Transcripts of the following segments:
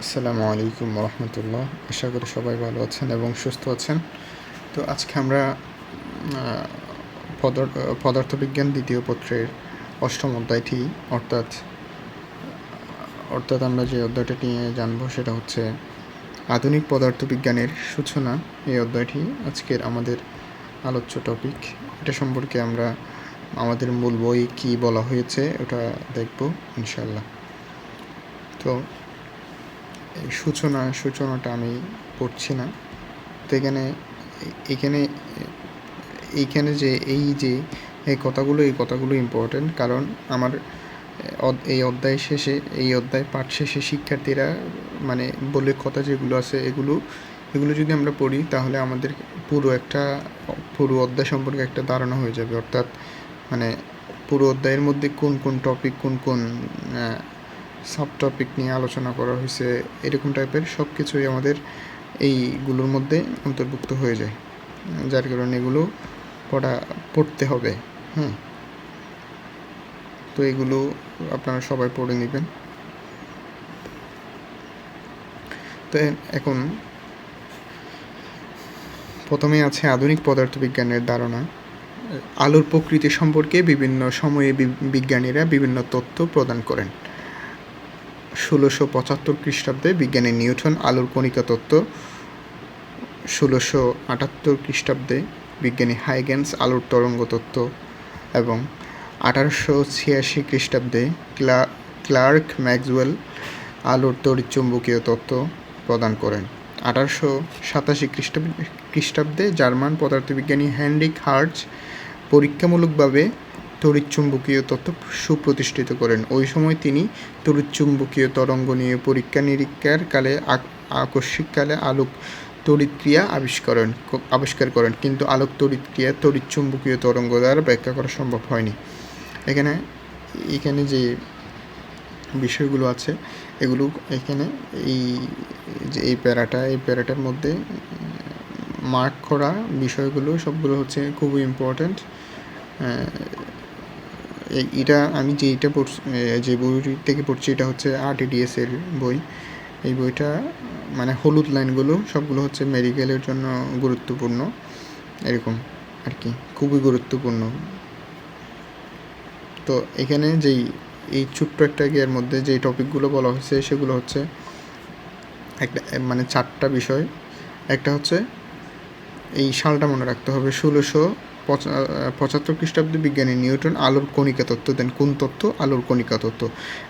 আসসালামু আলাইকুম রহমতুল্লাহ। আশা করি সবাই ভালো আছেন এবং সুস্থ আছেন। তো আজকে আমরা পদার্থবিজ্ঞান দ্বিতীয় পত্রের অষ্টম অধ্যায়টি অর্থাৎ আমরা যে অধ্যায়টা নিয়ে জানবো সেটা হচ্ছে আধুনিক পদার্থবিজ্ঞানের সূচনা। এই অধ্যায়টি আজকের আমাদের আলোচ্য টপিক। এটা সম্পর্কে আমরা আমাদের মূল বই কী বলা হয়েছে ওটা দেখব ইনশাল্লাহ। তো এই সূচনাটা আমি পড়ছি না। তো এইখানে যে এই কথাগুলো ইম্পর্টেন্ট, কারণ আমার এই অধ্যায় পাঠ শেষে শিক্ষার্থীরা মানে বলে কথা যেগুলো আছে এগুলো যদি আমরা পড়ি তাহলে আমাদের পুরো অধ্যায় সম্পর্কে একটা ধারণা হয়ে যাবে। অর্থাৎ মানে পুরো অধ্যায়ের মধ্যে কোন কোন টপিক কোন সাব টপিক নিয়ে আলোচনা করা হয়েছে এরকম টাইপের সব কিছুই আমাদের এইগুলোর মধ্যে অন্তর্ভুক্ত হয়ে যায়, যার কারণে এগুলো পড়তে হবে। তো এগুলো আপনারা সবাই পড়ে নেবেন। তো এখন প্রথমে আছে আধুনিক পদার্থবিজ্ঞানের ধারণা। আলোর প্রকৃতি সম্পর্কে বিভিন্ন সময়ে বিজ্ঞানীরা বিভিন্ন তথ্য প্রদান করেন। 1675 খ্রিস্টাব্দে বিজ্ঞানী নিউটন আলোর কণিকা তত্ত্ব, 1678 খ্রিস্টাব্দে বিজ্ঞানী হাইগেন্স আলোর তরঙ্গ তত্ত্ব এবং 1886 খ্রিস্টাব্দে ক্লার্ক ম্যাক্সওয়েল আলোর তড়িৎচুম্বকীয় তত্ত্ব প্রদান করেন। 1887 খ্রিস্টাব্দে জার্মান পদার্থবিজ্ঞানী হেনরিক হার্টজ পরীক্ষামূলকভাবে তড়িৎচুম্বকীয় তত্ত্ব সুপ্রতিষ্ঠিত করেন। ওই সময় তিনি তড়িৎচুম্বকীয় তরঙ্গ নিয়ে পরীক্ষা নিরীক্ষার কালে আকস্মিক কালে আলোক তড়িৎক্রিয়া আবিষ্কার করেন, কিন্তু আলোক তড়িৎক্রিয়া তড়িৎচুম্বকীয় তরঙ্গ দ্বারা ব্যাখ্যা করা সম্ভব হয়নি। এখানে যে বিষয়গুলো আছে এগুলো এখানে এই প্যারাটার মধ্যে মার্ক করা বিষয়গুলো সবগুলো হচ্ছে খুবই ইম্পর্ট্যান্ট। এটা আমি যে বইটি থেকে পড়ছি এটা হচ্ছে RTDS এর বই। এই বইটা মানে হলুদ লাইনগুলো সবগুলো হচ্ছে মেডিকেলের জন্য গুরুত্বপূর্ণ, এরকম আর কি, খুবই গুরুত্বপূর্ণ। তো এখানে এই ছোট্ট একটা ইয়ের মধ্যে যে টপিকগুলো বলা হয়েছে সেগুলো হচ্ছে একটা মানে 4টা বিষয়। একটা হচ্ছে এই সালটা মনে রাখতে হবে, 1675 খ্রিস্টাব্দে বিজ্ঞানী নিউটন আলোর কণিকা তত্ত্ব দেন। কোন তত্ত্ব? আলোর কণিকা তত্ত্ব।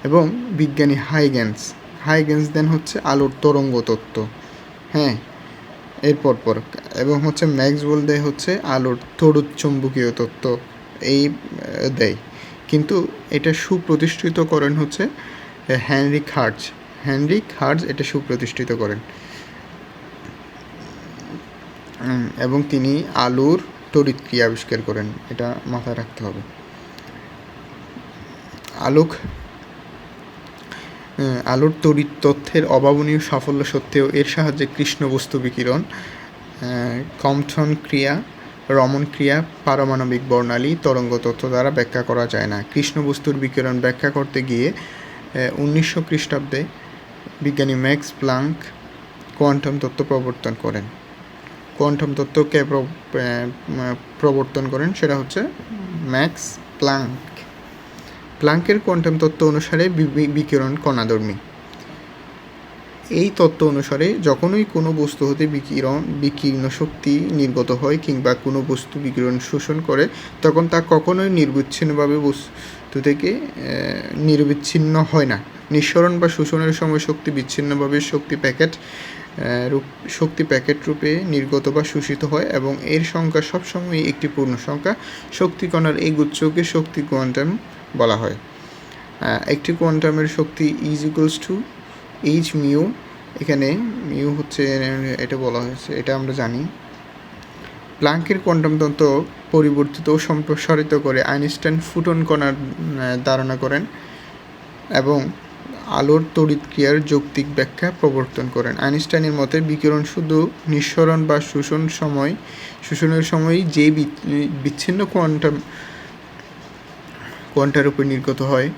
এবং বিজ্ঞানী হাইগেন্স দেন হচ্ছে আলোর তরঙ্গ তত্ত্ব। এরপর এবং হচ্ছে ম্যাক্সওয়েল দেয় হচ্ছে আলোর তড়িৎচুম্বকীয় তত্ত্ব দেয়, কিন্তু এটা সুপ্রতিষ্ঠিত করেন হচ্ছে হেনরিক হার্টজ এটা সুপ্রতিষ্ঠিত করেন এবং তিনি আলোর তড়িৎক্রিয়া আবিষ্কার করেন। এটা মাথায় রাখতে হবে। আলোর তড়িৎ তথ্যের অভাবনীয় সাফল্য সত্ত্বেও এর সাহায্যে কৃষ্ণ বস্তু বিকিরণ, কম্পটন ক্রিয়া, রমন ক্রিয়া, পারমাণবিক বর্ণালী তরঙ্গ তত্ত্ব দ্বারা ব্যাখ্যা করা যায় না। কৃষ্ণ বস্তুর বিকিরণ ব্যাখ্যা করতে গিয়ে 1900 খ্রিস্টাব্দে বিজ্ঞানী ম্যাক্স প্লাঙ্ক কোয়ান্টাম তত্ত্ব প্রবর্তন করেন। কোয়ান্টাম তত্ত্বকে প্রবর্তন করেন সেটা হচ্ছে ম্যাক্স প্লাঙ্কের কোয়ান্টাম তত্ত্ব অনুসারে বিকিরণ কণাধর্মী। এই তত্ত্ব অনুসারে যখনই কোনো বস্তু হতে বিকীর্ণ শক্তি নির্গত হয় কিংবা কোনো বস্তু বিকিরণ শোষণ করে তখন তা কখনোই নিরবিচ্ছিন্নভাবে বস্তু থেকে নিরবিচ্ছিন্ন হয় না। নিঃসরণ বা শোষণের সময় শক্তি বিচ্ছিন্নভাবে শক্তি প্যাকেট রূপে নির্গত বা শোষিত হয় এবং এর সংখ্যা সবসময় একটি পূর্ণ সংখ্যা। শক্তি কণার এই গুচ্ছকে শক্তি কোয়ান্টাম বলা হয়। একটি কোয়ান্টামের শক্তি H মিউ, এখানে মিউ হচ্ছে এটা বলা হয়েছে, এটা আমরা জানি। প্লাঙ্কের কোয়ান্টাম তত্ত্ব পরিবর্তিত ও সম্প্রসারিত করে আইনস্টাইন ফুটন কণার ধারণা করেন এবং আলোর তড়িৎক্রিয়ার যৌক্তিক ব্যাখ্যা প্রবর্তন করেন। আইনস্টাইনের মতে বিকিরণ শুধু নিঃসরণ বা শোষণের সময়ই যে বিচ্ছিন্ন কোয়ান্টার উপর নির্গত হয়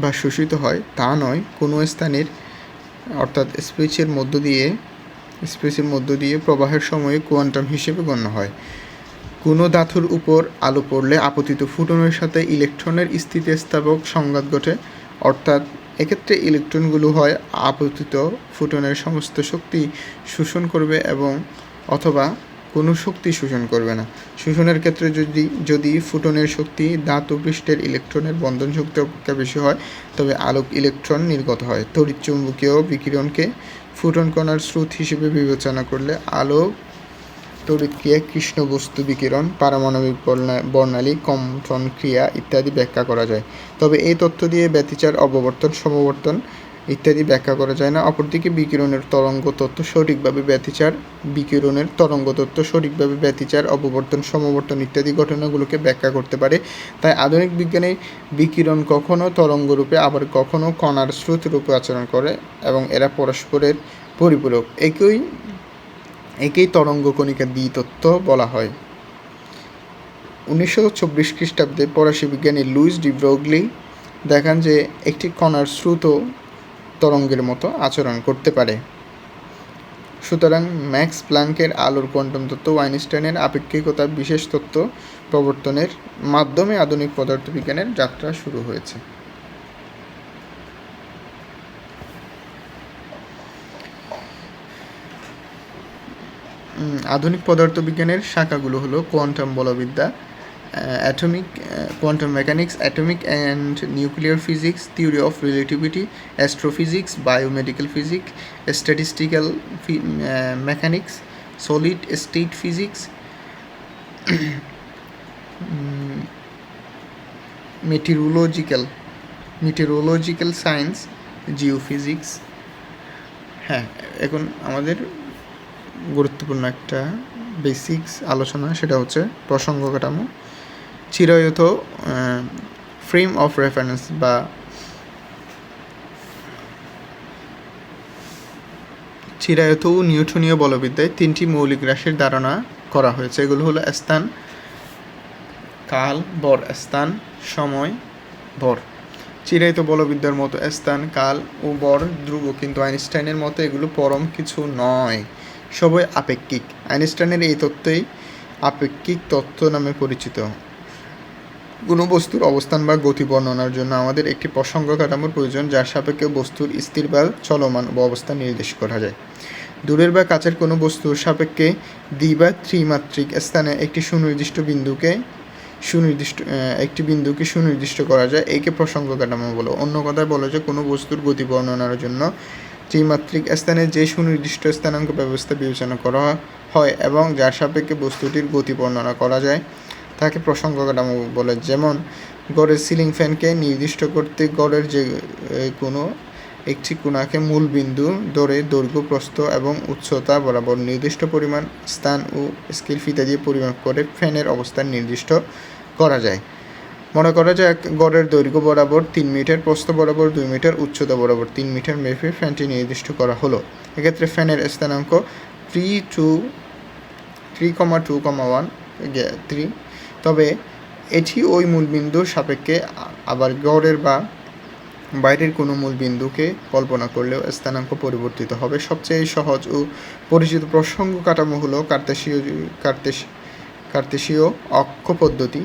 বা শোষিত হয় তা নয়, কোনো স্থানের অর্থাৎ স্পেসের মধ্য দিয়ে প্রবাহের সময়ে কোয়ান্টাম হিসেবে গণ্য হয়। কোনো ধাতুর উপর আলো পড়লে আপতিত ফোটনের সাথে ইলেকট্রনের স্থিতিস্থাপক সংঘাত ঘটে, অর্থাৎ এক্ষেত্রে ইলেকট্রনগুলো হয় আপতিত ফোটনের সমস্ত শক্তি শোষণ করবে এবং অথবা কোনো শক্তি শোষণ করবে না। শোষণের ক্ষেত্রে যদি ফোটনের শক্তি ধাতু পৃষ্ঠের ইলেকট্রনের বন্ধন শক্তি অপেক্ষা বেশি হয়, তবে আলোক ইলেকট্রন নির্গত হয়। তড়িৎচুম্বকীয় বিকিরণকে ফোটন কণার স্রোত হিসেবে বিবেচনা করলে আলোক তড়িৎক্রিয়া, কৃষ্ণ বস্তু বিকিরণ, পারমাণবিক বর্ণালী, কম্পন ক্রিয়া ইত্যাদি ব্যাখ্যা করা যায়। তবে এই তথ্য দিয়ে ব্যতিচার, অববর্তন, সমবর্তন ইত্যাদি ব্যাখ্যা করা যায় না। অপরদিকে বিকিরণের তরঙ্গ তত্ত্ব সঠিকভাবে ব্যতিচার, অববর্তন, সমবর্তন ইত্যাদি ঘটনাগুলোকে ব্যাখ্যা করতে পারে। তাই আধুনিক বিজ্ঞানে বিকিরণ কখনো তরঙ্গরূপে আবার কখনো কণার স্রোত রূপে আচরণ করে এবং এরা পরস্পরের পরিপূরক। একেই তরঙ্গ কণিকা দ্বিতত্ত্ব বলা হয়। 1926 খ্রিস্টাব্দে ফরাসি বিজ্ঞানী লুইস ডি ব্রোগলি দেখান যে একটি কণার স্রোত তরঙ্গের মতো আচরণ করতে পারে। সুতরাং ম্যাক্স প্লাঙ্কের আলোর কোয়ান্টাম তত্ত্ব ও আইনস্টাইনের আপেক্ষিকতার বিশেষ তত্ত্ব প্রবর্তনের মাধ্যমে আধুনিক পদার্থবিজ্ঞানের যাত্রা শুরু হয়েছে। আধুনিক পদার্থবিজ্ঞানের শাখাগুলো হলো quantum বলবিদ্যা, quantum mechanics, atomic and nuclear physics, theory of relativity, astrophysics, biomedical physics, statistical mechanics, solid state physics, meteorological science, geophysics। হ্যাঁ, এখন আমাদের গুরুত্বপূর্ণ একটা বেসিক্স আলোচনা, সেটা হচ্ছে প্রসঙ্গ কাঠামো। চিরায়ত ফ্রেম অফ রেফারেন্স বা চিরায়ত ও নিউটনীয় বলবিদ্যায় তিনটি মৌলিক রাশির ধারণা করা হয়েছে। এগুলো হলো স্থান, কাল, ভর। স্থান, সময়, ভর। চিরায়ত বলবিদ্যার মতো স্থান, কাল ও ভর ধ্রুব, কিন্তু আইনস্টাইনের মতো এগুলো পরম কিছু নয়, সবই আপেক্ষিক। আইনস্টাইনের এই তত্ত্বই আপেক্ষিক তত্ত্ব নামে পরিচিত। কোনো বস্তুর অবস্থান বা গতি বর্ণনার জন্য আমাদের একটি প্রসঙ্গ কাঠামোর প্রয়োজন, যার সাপেক্ষে বস্তুর স্থির বা চলমান অবস্থান নির্দেশ করা যায়। দূরের বা কাছের কোনো বস্তুর সাপেক্ষে দ্বি বা ত্রিমাত্রিক স্থানে একটি বিন্দুকে সুনির্দিষ্ট করা যায়, একে প্রসঙ্গ কাঠামো বলে। অন্য কথায় বলা যায়, কোনো বস্তুর গতি বর্ণনার জন্য ত্রিমাত্রিক স্থানে যে সুনির্দিষ্ট স্থানাঙ্ক ব্যবস্থা বিবেচনা করা হয় এবং যার সাপেক্ষে বস্তুটির গতি বর্ণনা করা যায় তাকে প্রসঙ্গ কাঠামো বলে। যেমন গড়ের সিলিং ফ্যানকে নির্দিষ্ট করতে গড়ের যে কোনো একটি কোণাকে মূল বিন্দু ধরে দৈর্ঘ্য, প্রস্থ এবং উচ্চতা বরাবর নির্দিষ্ট পরিমাণ স্থান ও স্কেল ফিতা দিয়ে পরিমাপ করে ফ্যানের অবস্থান নির্দিষ্ট করা যায়। মনে করা যাক গড়ের দৈর্ঘ্য বরাবর 3 মিটার, প্রস্থ বরাবর 2 মিটার, উচ্চতা বরাবর 3 মিটার মেপে ফ্যানটি নির্দিষ্ট করা হলো। এক্ষেত্রে ফ্যানের স্থানাঙ্ক 3,2,1 তবে এটি ওই মূলবিন্দুর সাপেক্ষে। আবার গড়ের বা বাইরের কোনো মূলবিন্দুকে কল্পনা করলেও স্থানাঙ্ক পরিবর্তিত হবে। সবচেয়ে সহজ ও পরিচিত প্রসঙ্গ কাঠামো হলো কার্তেশীয় অক্ষ পদ্ধতি।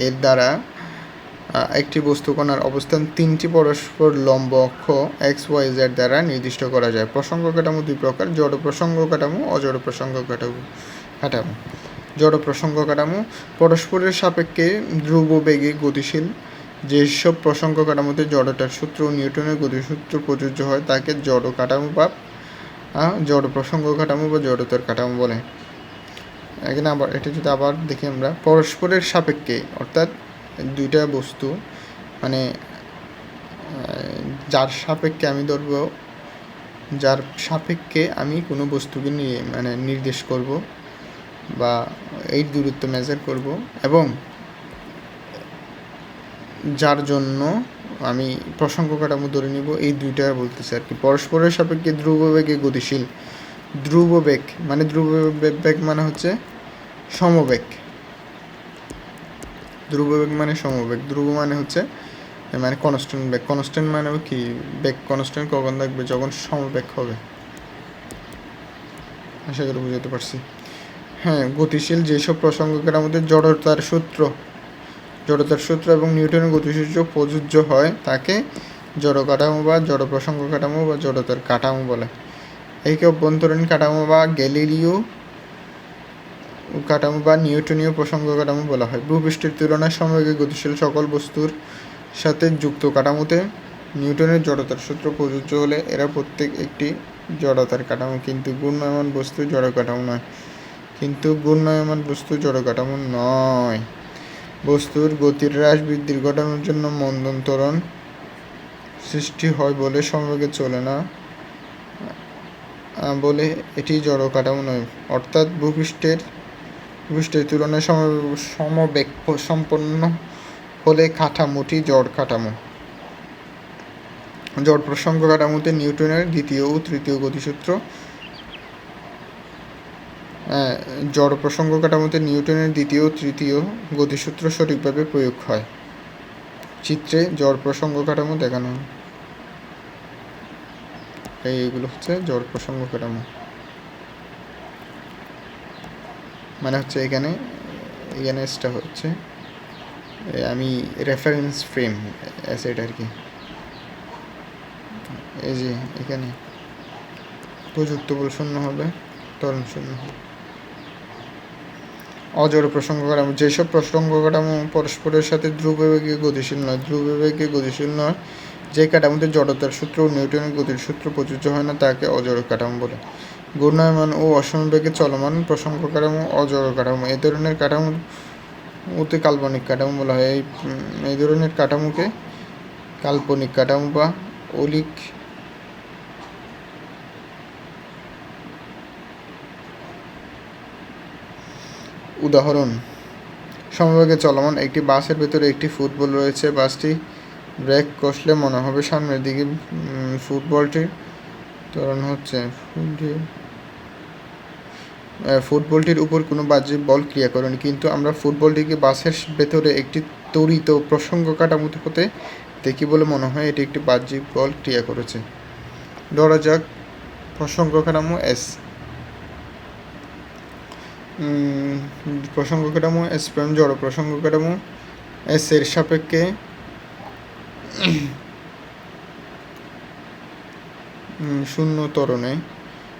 এর দ্বারা একটি বস্তুকণার অবস্থান 3টি পরস্পর লম্ব অক্ষ XYZ দ্বারা নির্দিষ্ট করা যায়। প্রসঙ্গ কাঠামো দুই প্রকার: জড় প্রসঙ্গ কাঠামো, অজড় প্রসঙ্গ কাঠামো। জড় প্রসঙ্গ কাঠামো পরস্পরের সাপেক্ষে ধ্রুব বেগে গতিশীল। যেসব প্রসঙ্গ কাঠামোতে জড়তার সূত্র ও নিউটনের গতিসূত্র প্রযোজ্য হয় তাকে জড় কাঠামো বা জড় প্রসঙ্গ কাঠামো বা জড়তার কাঠামো বলে। এখানে এটা যদি আবার দেখি আমরা, পরস্পরের সাপেক্ষে অর্থাৎ দুইটা বস্তু, মানে যার সাপেক্ষে আমি কোনো বস্তুকে নিয়ে নির্দেশ করব বা এই দূরত্ব মেজার করব এবং যার জন্য আমি প্রসঙ্গ কাঠামো ধরে নিব, এই দুইটা বলতেছে আর কি। পরস্পরের সাপেক্ষে ধ্রুববেগে গতিশীল। ধ্রুববেগ মানে হচ্ছে সমবেগ। ধ্রুব মানে হচ্ছে মানে কনস্ট্যান্ট বেগ। কনস্ট্যান্ট মানে কি, বেগ কনস্ট্যান্ট কখন থাকবে, যখন সমবেগ হবে। আশা করি বুঝতে পারছি। হ্যাঁ, গতিশীল যেসব প্রসঙ্গকের মধ্যে জড়তার সূত্র এবং নিউটনের গতিসূত্র প্রযোজ্য হয় তাকে জড় কাঠামো বা জড় প্রসঙ্গ কাঠামো বা জড়তার কাঠামো বলে। একে অভ্যন্তরীণ কাঠামো বা গ্যালিলিও কাঠামো বা নিউটনীয় প্রসঙ্গ কাঠামো বলা হয়। ভূপৃষ্ঠের তুলনায় সমবেগে গতিশীল সকল বস্তুর সাথে যুক্ত কাঠামোতে নিউটনের জড়তার সূত্র প্রযোজ্য হলে এরা প্রত্যেক একটি জড়তার কাঠামো, কিন্তু ঘূর্ণায়মান বস্তু জড় কাঠামো নয়। বস্তুর গতির হ্রাস বৃদ্ধির ঘটানোর জন্য মন্দন ত্বরণ সৃষ্টি হয় বলে সমবেগে চলে না বলে এটি জড় কাঠামো নয়। অর্থাৎ ভূপৃষ্ঠের তুলনায় সমবেগ সম্পন্ন হলে কাঠামোটি জড় কাঠামো। জড় প্রসঙ্গ কাঠামোতে নিউটনের দ্বিতীয় ও তৃতীয় গতিসূত্র জড় প্রসঙ্গ কাঠামোতে নিউটনের দ্বিতীয় ও তৃতীয় গতিসূত্র সঠিকভাবে প্রয়োগ হয়। চিত্রে জড় প্রসঙ্গ কাঠামো দেখানো হয়। এইগুলো হচ্ছে জড় প্রসঙ্গ কাঠামো। মানে হচ্ছে এখানে এসটা হচ্ছে, আমি রেফারেন্স ফ্রেম অ্যাসেট আর কি। এই যে এখানে প্রযুক্ত বল শূন্য হবে, ত্বরণ শূন্য হবে। অজড় প্রসঙ্গ কাঠামো যেসব প্রসঙ্গ কাঠামো পরস্পরের সাথে ধ্রুববেগে গতিশীল নয়, যে কাঠামোতে জড়তার সূত্র ও নিউটনের গতির সূত্র প্রযোজ্য হয় না তাকে অজড় কাঠামো বলে। ঘূর্ণায়মান ও অসমবেগে চলমান প্রসঙ্গ কাঠামো অজড় কাঠামো। এই ধরনের কাঠামোতে কাল্পনিক কাঠামো বলা হয়। এই ধরনের কাঠামোকে কাল্পনিক কাঠামো বা অলিক উদাহরণ: সমবেগে চলমান একটি বাসের ভেতরে একটি ফুটবল রয়েছে। বাসটি ব্রেক কষলে মনে হবে সামনের দিকে ফুটবলটির ত্বরণ হচ্ছে। ফুটবলটির উপর কোনো বাহ্যিক বল ক্রিয়া করেনি, কিন্তু আমরা ফুটবলটিকে বাসের ভেতরে একটি ত্বরিত প্রসঙ্গ কাঠামো হতে দেখি বলে মনে হয় এটি একটি বাহ্যিক বল ক্রিয়া করেছে। ধরা যাক প্রসঙ্গ কাঠামো এস। প্রসঙ্গ কাঠামো এস প্রাইম জড় প্রসঙ্গ কাঠামো এস এর সাপেক্ষে শূন্য ত্বরণে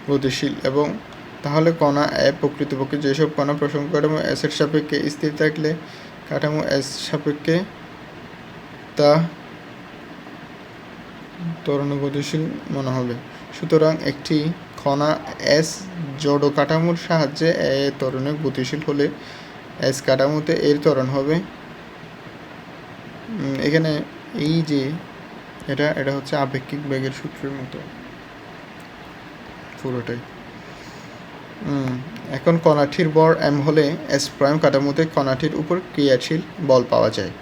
গতিশীল, এবং তাহলে কণা এ প্রকৃতপক্ষে যেসব কণা প্রসঙ্গ কাঠামো এস এর সাপেক্ষে স্থির থাকলে কাঠামো এস সাপেক্ষে তা ত্বরণে গতিশীল মনে হবে। সুতরাং একটি কণা এস জড় কাঠামোর সাহায্যে এ ত্বরণে গতিশীল হলে এস কাঠামোতে এর ত্বরণ হবে। এখানে এই যে এটা হচ্ছে আপেক্ষিক বেগের সূত্রের মতো পুরোটাই। এখন কণাটির ভর m হলে এস প্রাইম কাঠামোতে কণাটির উপর ক্রিয়াশীল বল পাওয়া যায়।